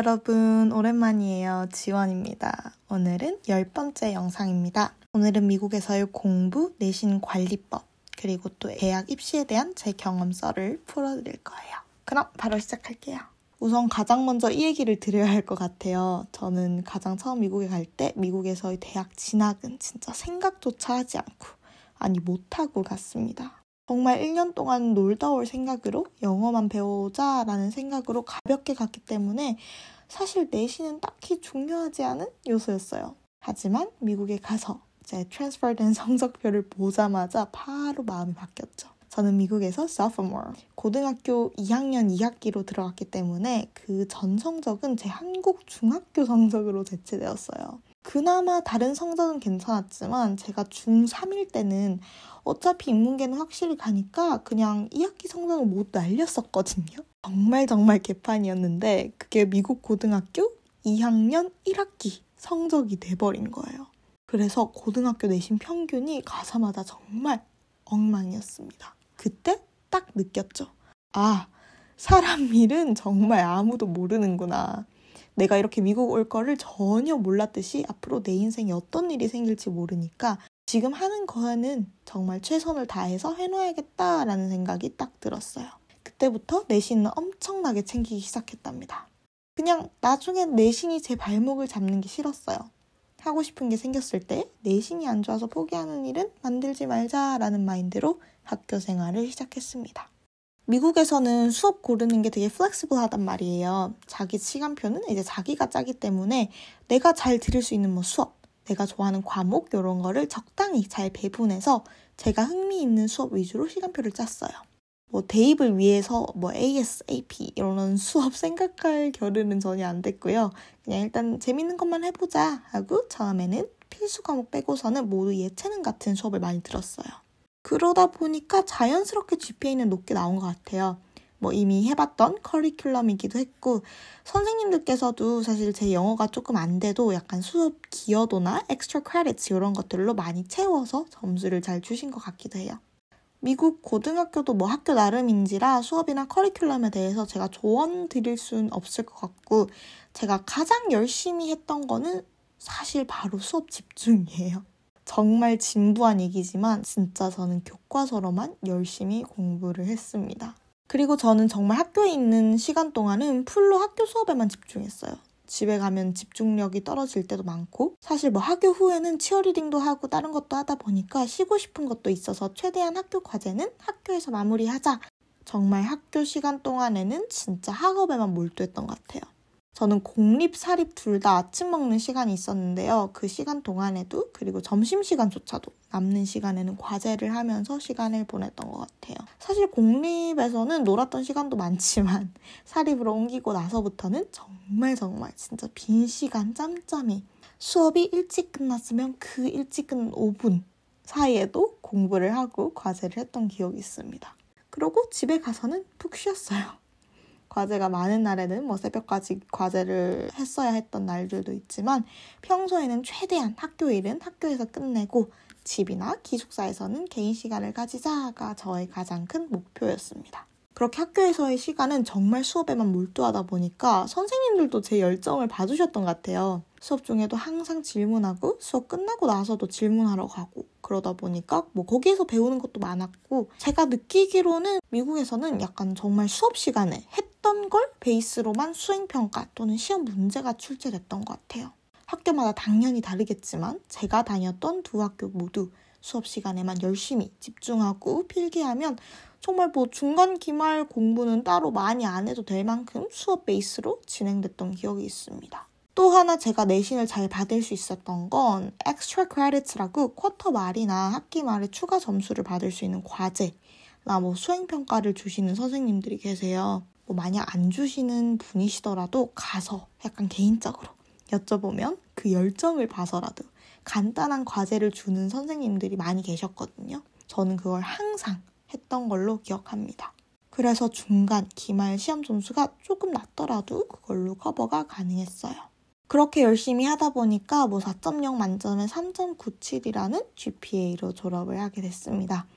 여러분, 오랜만이에요. 지원입니다. 오늘은 10번째 영상입니다. 오늘은 미국에서의 공부, 내신 관리법, 그리고 또 대학 입시에 대한 제 경험 썰을 풀어드릴 거예요. 그럼 바로 시작할게요. 우선 가장 먼저 이 얘기를 드려야 할 것 같아요. 저는 가장 처음 미국에 갈 때 미국에서의 대학 진학은 진짜 생각조차 하지 않고, 아니 못하고 갔습니다. 정말 1년 동안 놀다 올 생각으로 영어만 배우자라는 생각으로 가볍게 갔기 때문에 사실 내신은 딱히 중요하지 않은 요소였어요. 하지만 미국에 가서 제 트랜스퍼된 성적표를 보자마자 바로 마음이 바뀌었죠. 저는 미국에서 sophomore, 고등학교 2학년 2학기로 들어갔기 때문에 그 전 성적은 제 한국 중학교 성적으로 대체되었어요. 그나마 다른 성적은 괜찮았지만 제가 중3일 때는 어차피 인문계는 확실히 가니까 그냥 2학기 성적을 못 날렸었거든요. 정말 개판이었는데 그게 미국 고등학교 2학년 1학기 성적이 돼버린 거예요. 그래서 고등학교 내신 평균이 가자마자 정말 엉망이었습니다. 그때 딱 느꼈죠. 아, 사람 일은 정말 아무도 모르는구나. 내가 이렇게 미국 올 거를 전혀 몰랐듯이 앞으로 내 인생에 어떤 일이 생길지 모르니까 지금 하는 거는 정말 최선을 다해서 해놔야겠다라는 생각이 딱 들었어요. 그때부터 내신은 엄청나게 챙기기 시작했답니다. 그냥 나중엔 내신이 제 발목을 잡는 게 싫었어요. 하고 싶은 게 생겼을 때 내신이 안 좋아서 포기하는 일은 만들지 말자라는 마인드로 학교 생활을 시작했습니다. 미국에서는 수업 고르는 게 되게 플렉시블하단 말이에요. 자기 시간표는 이제 자기가 짜기 때문에 내가 잘 들을 수 있는 수업, 내가 좋아하는 과목 이런 거를 적당히 잘 배분해서 제가 흥미있는 수업 위주로 시간표를 짰어요. 대입을 위해서 AS, AP 이런 수업 생각할 겨를은 전혀 안 됐고요. 그냥 일단 재밌는 것만 해보자 하고 처음에는 필수 과목 빼고서는 모두 예체능 같은 수업을 많이 들었어요. 그러다 보니까 자연스럽게 GPA는 높게 나온 것 같아요. 이미 해봤던 커리큘럼이기도 했고 선생님들께서도 사실 제 영어가 조금 안 돼도 약간 수업 기여도나 엑스트라 크레딧 이런 것들로 많이 채워서 점수를 잘 주신 것 같기도 해요. 미국 고등학교도 학교 나름인지라 수업이나 커리큘럼에 대해서 제가 조언 드릴 수는 없을 것 같고 제가 가장 열심히 했던 거는 사실 바로 수업 집중이에요. 정말 진부한 얘기지만 진짜 저는 교과서로만 열심히 공부를 했습니다. 그리고 저는 정말 학교에 있는 시간 동안은 풀로 학교 수업에만 집중했어요. 집에 가면 집중력이 떨어질 때도 많고 사실 학교 후에는 치어리딩도 하고 다른 것도 하다 보니까 쉬고 싶은 것도 있어서 최대한 학교 과제는 학교에서 마무리하자. 정말 학교 시간 동안에는 진짜 학업에만 몰두했던 것 같아요. 저는 공립, 사립 둘 다 아침 먹는 시간이 있었는데요. 그 시간 동안에도 그리고 점심시간조차도 남는 시간에는 과제를 하면서 시간을 보냈던 것 같아요. 사실 공립에서는 놀았던 시간도 많지만 사립으로 옮기고 나서부터는 정말 진짜 빈 시간 짬짬이 수업이 일찍 끝났으면 그 일찍 끝난 5분 사이에도 공부를 하고 과제를 했던 기억이 있습니다. 그리고 집에 가서는 푹 쉬었어요. 과제가 많은 날에는 새벽까지 과제를 했어야 했던 날들도 있지만 평소에는 최대한 학교 일은 학교에서 끝내고 집이나 기숙사에서는 개인 시간을 가지자가 저의 가장 큰 목표였습니다. 그렇게 학교에서의 시간은 정말 수업에만 몰두하다 보니까 선생님들도 제 열정을 봐주셨던 것 같아요. 수업 중에도 항상 질문하고 수업 끝나고 나서도 질문하러 가고 그러다 보니까 거기에서 배우는 것도 많았고 제가 느끼기로는 미국에서는 약간 정말 수업 시간에 했던 걸 베이스로만 수행평가 또는 시험 문제가 출제됐던 것 같아요. 학교마다 당연히 다르겠지만 제가 다녔던 두 학교 모두 수업 시간에만 열심히 집중하고 필기하면 정말 중간 기말 공부는 따로 많이 안 해도 될 만큼 수업 베이스로 진행됐던 기억이 있습니다. 또 하나 제가 내신을 잘 받을 수 있었던 건 extra credits라고 쿼터 말이나 학기 말에 추가 점수를 받을 수 있는 과제나 수행평가를 주시는 선생님들이 계세요. 만약 안 주시는 분이시더라도 가서 약간 개인적으로 여쭤보면 그 열정을 봐서라도 간단한 과제를 주는 선생님들이 많이 계셨거든요. 저는 그걸 항상 했던 걸로 기억합니다. 그래서 중간, 기말 시험 점수가 조금 낮더라도 그걸로 커버가 가능했어요. 그렇게 열심히 하다 보니까 4.0 만점에 3.97이라는 GPA로 졸업을 하게 됐습니다.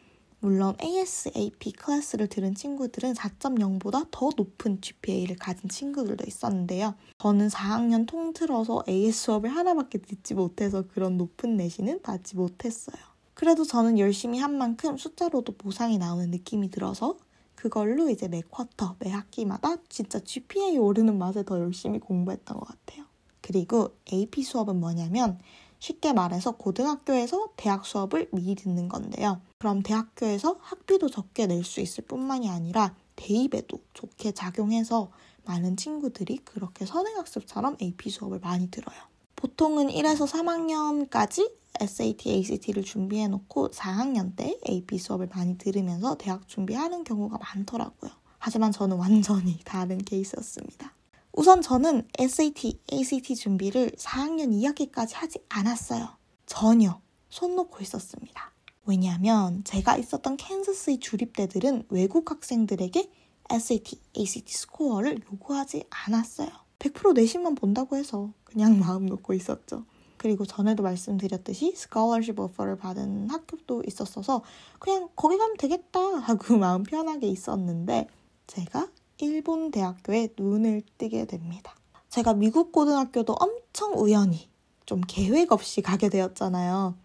물론 ASAP 클래스를 들은 친구들은 4.0보다 더 높은 GPA를 가진 친구들도 있었는데요. 저는 4학년 통틀어서 AS 수업을 하나밖에 듣지 못해서 그런 높은 내신은 받지 못했어요. 그래도 저는 열심히 한 만큼 숫자로도 보상이 나오는 느낌이 들어서 그걸로 이제 매 쿼터, 매 학기마다 진짜 GPA 오르는 맛에 더 열심히 공부했던 것 같아요. 그리고 AP 수업은 뭐냐면 쉽게 말해서 고등학교에서 대학 수업을 미리 듣는 건데요. 그럼 대학교에서 학비도 적게 낼 수 있을 뿐만이 아니라 대입에도 좋게 작용해서 많은 친구들이 그렇게 선행학습처럼 AP 수업을 많이 들어요. 보통은 1에서 3학년까지 SAT, ACT를 준비해놓고 4학년 때 AP 수업을 많이 들으면서 대학 준비하는 경우가 많더라고요. 하지만 저는 완전히 다른 케이스였습니다. 우선 저는 SAT, ACT 준비를 4학년 2학기까지 하지 않았어요. 전혀 손 놓고 있었습니다. 왜냐하면 제가 있었던 캔자스의 주립대들은 외국 학생들에게 SAT, ACT 스코어를 요구하지 않았어요. 100% 내신만 본다고 해서 그냥 마음 놓고 있었죠. 그리고 전에도 말씀드렸듯이 스콜러십 오퍼를 받은 학교도 있었어서 그냥 거기 가면 되겠다 하고 마음 편하게 있었는데 제가 일본 대학교에 눈을 뜨게 됩니다. 제가 미국 고등학교도 엄청 우연히 좀 계획 없이 가게 되었잖아요.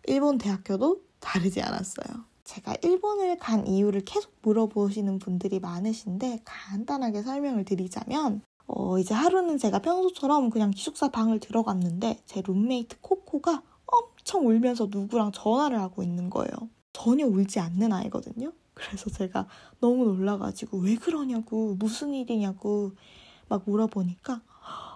일본 대학교도 다르지 않았어요. 제가 일본을 간 이유를 계속 물어보시는 분들이 많으신데 간단하게 설명을 드리자면 이제 하루는 제가 평소처럼 그냥 기숙사 방을 들어갔는데 제 룸메이트 코코가 엄청 울면서 누구랑 전화를 하고 있는 거예요. 전혀 울지 않는 아이거든요. 그래서 제가 너무 놀라가지고 왜 그러냐고 무슨 일이냐고 막 물어보니까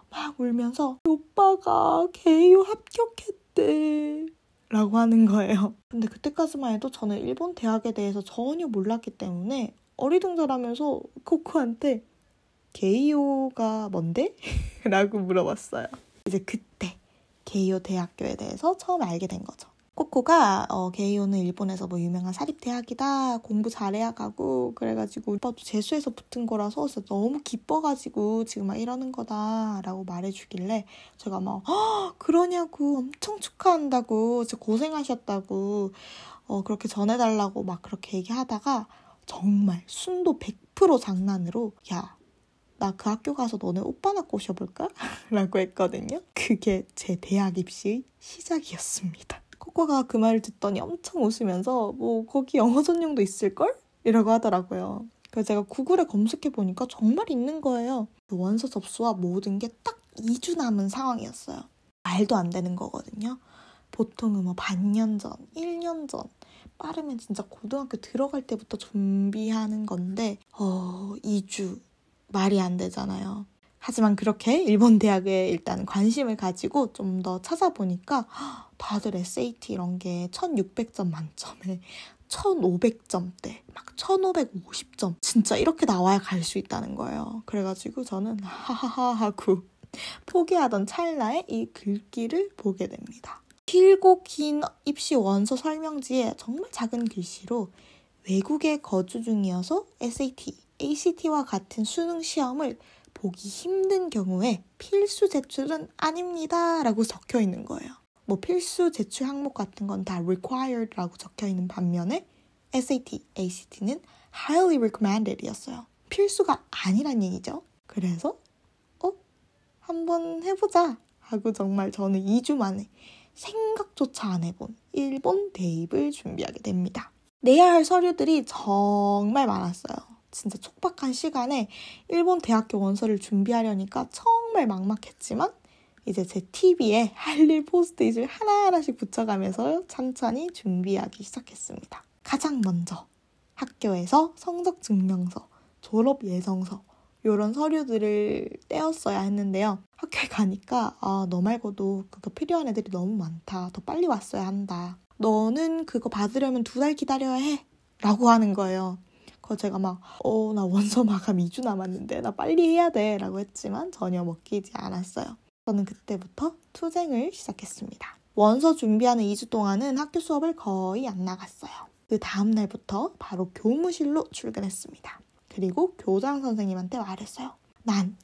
막 울면서 오빠가 개요 합격했대 라고 하는 거예요. 근데 그때까지만 해도 저는 일본 대학에 대해서 전혀 몰랐기 때문에 어리둥절하면서 코코한테 게이오가 뭔데? 라고 물어봤어요. 이제 그때 게이오 대학교에 대해서 처음 알게 된 거죠. 코코가 게이오는 일본에서 뭐 유명한 사립대학이다. 공부 잘해야 가고 그래가지고 오빠도 재수해서 붙은 거라서 진짜 너무 기뻐가지고 지금 막 이러는 거다 라고 말해주길래 제가 막 그러냐고 엄청 축하한다고 진짜 고생하셨다고 그렇게 전해달라고 막 그렇게 얘기하다가 정말 순도 100% 장난으로 야 나 그 학교 가서 너네 오빠나 꼬셔볼까? 라고 했거든요. 그게 제 대학 입시의 시작이었습니다. 코코가 그 말을 듣더니 엄청 웃으면서 뭐 거기 영어 전용도 있을걸? 이라고 하더라고요. 그래서 제가 구글에 검색해보니까 정말 있는 거예요. 원서 접수와 모든 게 딱 2주 남은 상황이었어요. 말도 안 되는 거거든요. 보통은 뭐 반년 전, 1년 전 빠르면 진짜 고등학교 들어갈 때부터 준비하는 건데 2주 말이 안 되잖아요. 하지만 그렇게 일본 대학에 일단 관심을 가지고 좀 더 찾아보니까 다들 SAT 이런 게 1600점 만점에 1500점대, 막 1550점 진짜 이렇게 나와야 갈 수 있다는 거예요. 그래가지고 저는 하하하 하고 포기하던 찰나에 이 글귀를 보게 됩니다. 길고 긴 입시 원서 설명지에 정말 작은 글씨로 외국에 거주 중이어서 SAT, ACT와 같은 수능 시험을 보기 힘든 경우에 필수 제출은 아닙니다 라고 적혀 있는 거예요. 뭐 필수 제출 항목 같은 건 다 required 라고 적혀 있는 반면에 SAT, ACT는 highly recommended 이었어요. 필수가 아니란 얘기죠. 그래서 한번 해보자 하고 정말 저는 2주 만에 생각조차 안 해본 일본 대입을 준비하게 됩니다. 내야 할 서류들이 정말 많았어요. 진짜 촉박한 시간에 일본 대학교 원서를 준비하려니까 정말 막막했지만 이제 제 TV에 할 일 포스트잇을 하나하나씩 붙여가면서 천천히 준비하기 시작했습니다. 가장 먼저 학교에서 성적 증명서, 졸업 예정서 이런 서류들을 떼었어야 했는데요. 학교에 가니까 너 말고도 그거 필요한 애들이 너무 많다. 더 빨리 왔어야 한다. 너는 그거 받으려면 2달 기다려야 해. 라고 하는 거예요. 그래서 제가 막 나 원서 마감 2주 남았는데 나 빨리 해야 돼 라고 했지만 전혀 먹히지 않았어요. 저는 그때부터 투쟁을 시작했습니다. 원서 준비하는 2주 동안은 학교 수업을 거의 안 나갔어요. 그 다음 날부터 바로 교무실로 출근했습니다. 그리고 교장 선생님한테 말했어요. 난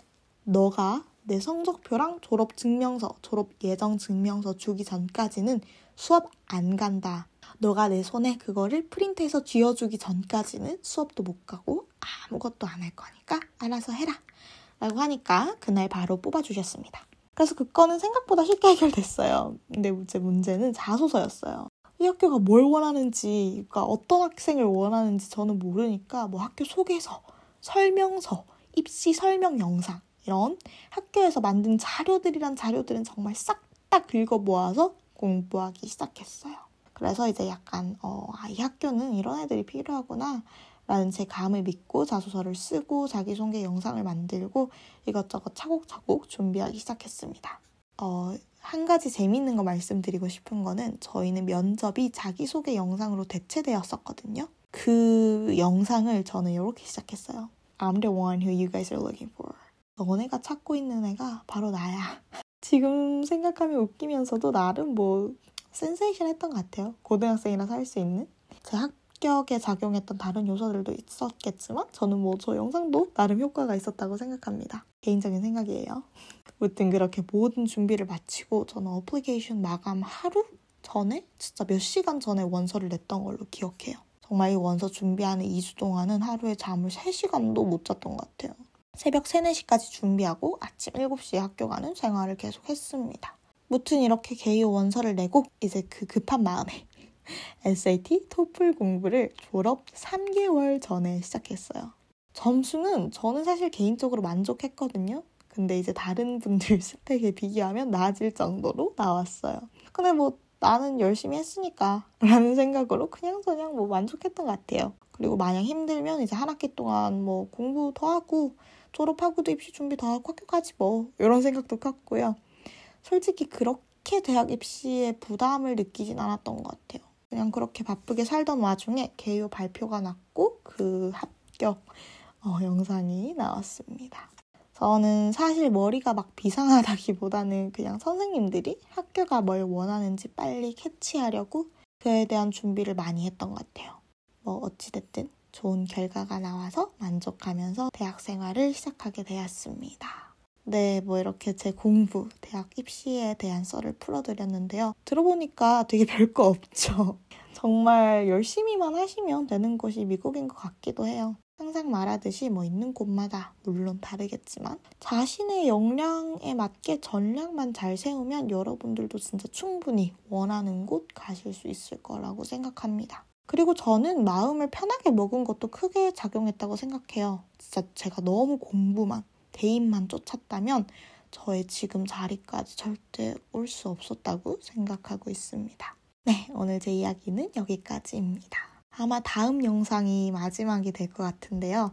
너가 내 성적표랑 졸업 증명서, 졸업 예정 증명서 주기 전까지는 수업 안 간다. 너가 내 손에 그거를 프린트해서 쥐어주기 전까지는 수업도 못 가고 아무것도 안 할 거니까 알아서 해라 라고 하니까 그날 바로 뽑아주셨습니다. 그래서 그 건은 생각보다 쉽게 해결됐어요. 근데 이제 문제는 자소서였어요. 이 학교가 뭘 원하는지, 그러니까 어떤 학생을 원하는지 저는 모르니까 뭐 학교 소개서, 설명서, 입시 설명 영상 이런 학교에서 만든 자료들은 정말 싹 다 긁어 모아서 공부하기 시작했어요. 그래서 이제 약간 이 학교는 이런 애들이 필요하구나 라는 제 감을 믿고 자소서를 쓰고 자기소개 영상을 만들고 이것저것 차곡차곡 준비하기 시작했습니다. 한 가지 재미있는 거 말씀드리고 싶은 거는 저희는 면접이 자기소개 영상으로 대체되었었거든요. 그 영상을 저는 이렇게 시작했어요. I'm the one who you guys are looking for. 너네가 찾고 있는 애가 바로 나야. 지금 생각하면 웃기면서도 나름 뭐 센세이션했던 것 같아요. 고등학생이라서 할 수 있는. 제 합격에 작용했던 다른 요소들도 있었겠지만 저는 뭐 저 영상도 나름 효과가 있었다고 생각합니다. 개인적인 생각이에요. 무튼 그렇게 모든 준비를 마치고 저는 어플리케이션 마감 하루 전에 진짜 몇 시간 전에 원서를 냈던 걸로 기억해요. 정말 이 원서 준비하는 2주 동안은 하루에 잠을 3시간도 못 잤던 것 같아요. 새벽 3, 4시까지 준비하고 아침 7시에 학교 가는 생활을 계속 했습니다. 무튼 이렇게 개요 원서를 내고 이제 그 급한 마음에 SAT, 토플 공부를 졸업 3개월 전에 시작했어요. 점수는 저는 사실 개인적으로 만족했거든요. 근데 이제 다른 분들 스펙에 비교하면 나아질 정도로 나왔어요. 근데 뭐 나는 열심히 했으니까 라는 생각으로 그냥 뭐 만족했던 것 같아요. 그리고 만약 힘들면 이제 한 학기 동안 뭐 공부 더 하고 졸업하고도 입시 준비 더 하고 학교 가지 뭐 이런 생각도 컸고요. 솔직히 그렇게 대학 입시에 부담을 느끼진 않았던 것 같아요. 그냥 그렇게 바쁘게 살던 와중에 개요 발표가 났고 그 합격 영상이 나왔습니다. 저는 사실 머리가 막 비상하다기보다는 그냥 선생님들이 학교가 뭘 원하는지 빨리 캐치하려고 그에 대한 준비를 많이 했던 것 같아요. 뭐 어찌됐든 좋은 결과가 나와서 만족하면서 대학 생활을 시작하게 되었습니다. 네, 뭐 이렇게 제 공부, 대학 입시에 대한 썰을 풀어드렸는데요. 들어보니까 되게 별거 없죠. 정말 열심히만 하시면 되는 곳이 미국인 것 같기도 해요. 항상 말하듯이 뭐 있는 곳마다 물론 다르겠지만 자신의 역량에 맞게 전략만 잘 세우면 여러분들도 진짜 충분히 원하는 곳 가실 수 있을 거라고 생각합니다. 그리고 저는 마음을 편하게 먹은 것도 크게 작용했다고 생각해요. 진짜 제가 너무 공부만, 대입만 쫓았다면 저의 지금 자리까지 절대 올 수 없었다고 생각하고 있습니다. 네, 오늘 제 이야기는 여기까지입니다. 아마 다음 영상이 마지막이 될 것 같은데요.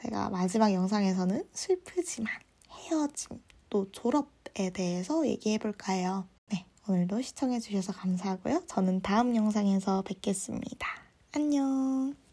제가 마지막 영상에서는 슬프지만 헤어짐, 또 졸업에 대해서 얘기해볼까 해요. 네, 오늘도 시청해주셔서 감사하고요. 저는 다음 영상에서 뵙겠습니다. 안녕.